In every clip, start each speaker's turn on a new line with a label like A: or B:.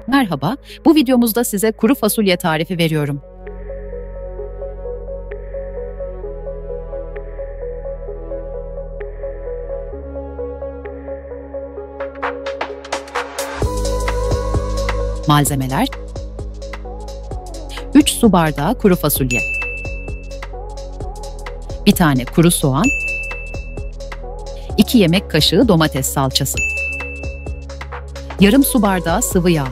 A: Merhaba, bu videomuzda size kuru fasulye tarifi veriyorum. Malzemeler: 3 su bardağı kuru fasulye, 1 tane kuru soğan, 2 yemek kaşığı domates salçası, yarım su bardağı sıvı yağ,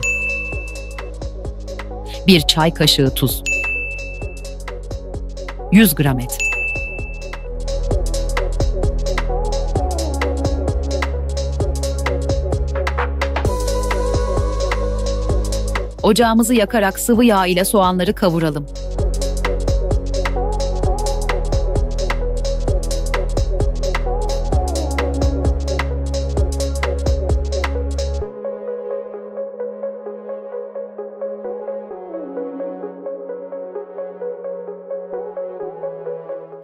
A: 1 çay kaşığı tuz, 100 gram et. Ocağımızı yakarak sıvı yağ ile soğanları kavuralım.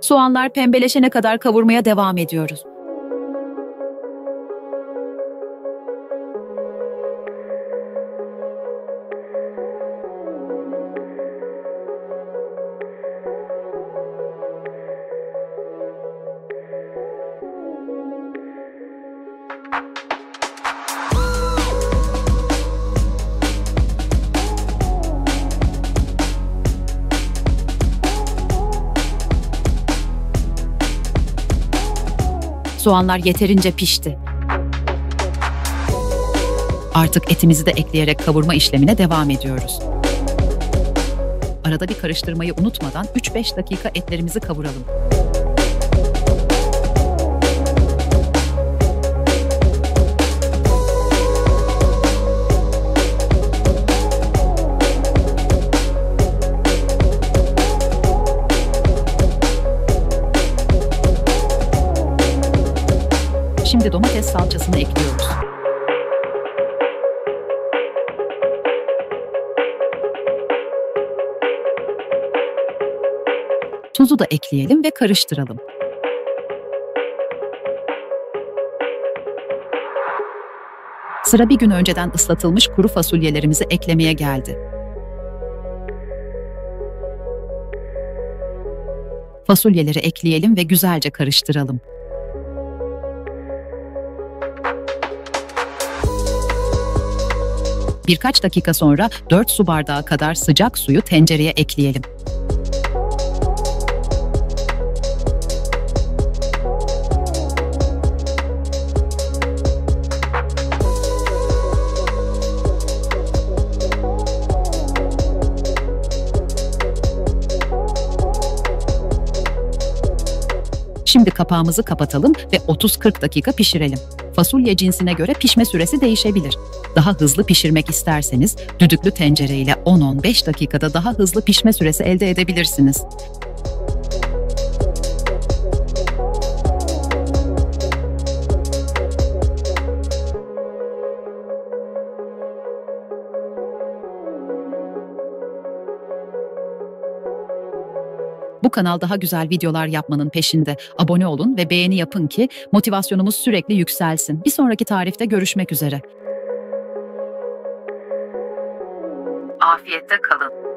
A: Soğanlar pembeleşene kadar kavurmaya devam ediyoruz. Soğanlar yeterince pişti. Artık etimizi de ekleyerek kavurma işlemine devam ediyoruz. Arada bir karıştırmayı unutmadan 3-5 dakika etlerimizi kavuralım. Şimdi domates salçasını ekliyoruz. Tuzu da ekleyelim ve karıştıralım. Sıra bir gün önceden ıslatılmış kuru fasulyelerimizi eklemeye geldi. Fasulyeleri ekleyelim ve güzelce karıştıralım. Birkaç dakika sonra 4 su bardağı kadar sıcak suyu tencereye ekleyelim. Şimdi kapağımızı kapatalım ve 30-40 dakika pişirelim. Fasulye cinsine göre pişme süresi değişebilir. Daha hızlı pişirmek isterseniz düdüklü tencereyle 10-15 dakikada daha hızlı pişme süresi elde edebilirsiniz. Bu kanal daha güzel videolar yapmanın peşinde. Abone olun ve beğeni yapın ki motivasyonumuz sürekli yükselsin. Bir sonraki tarifte görüşmek üzere.
B: Afiyette kalın.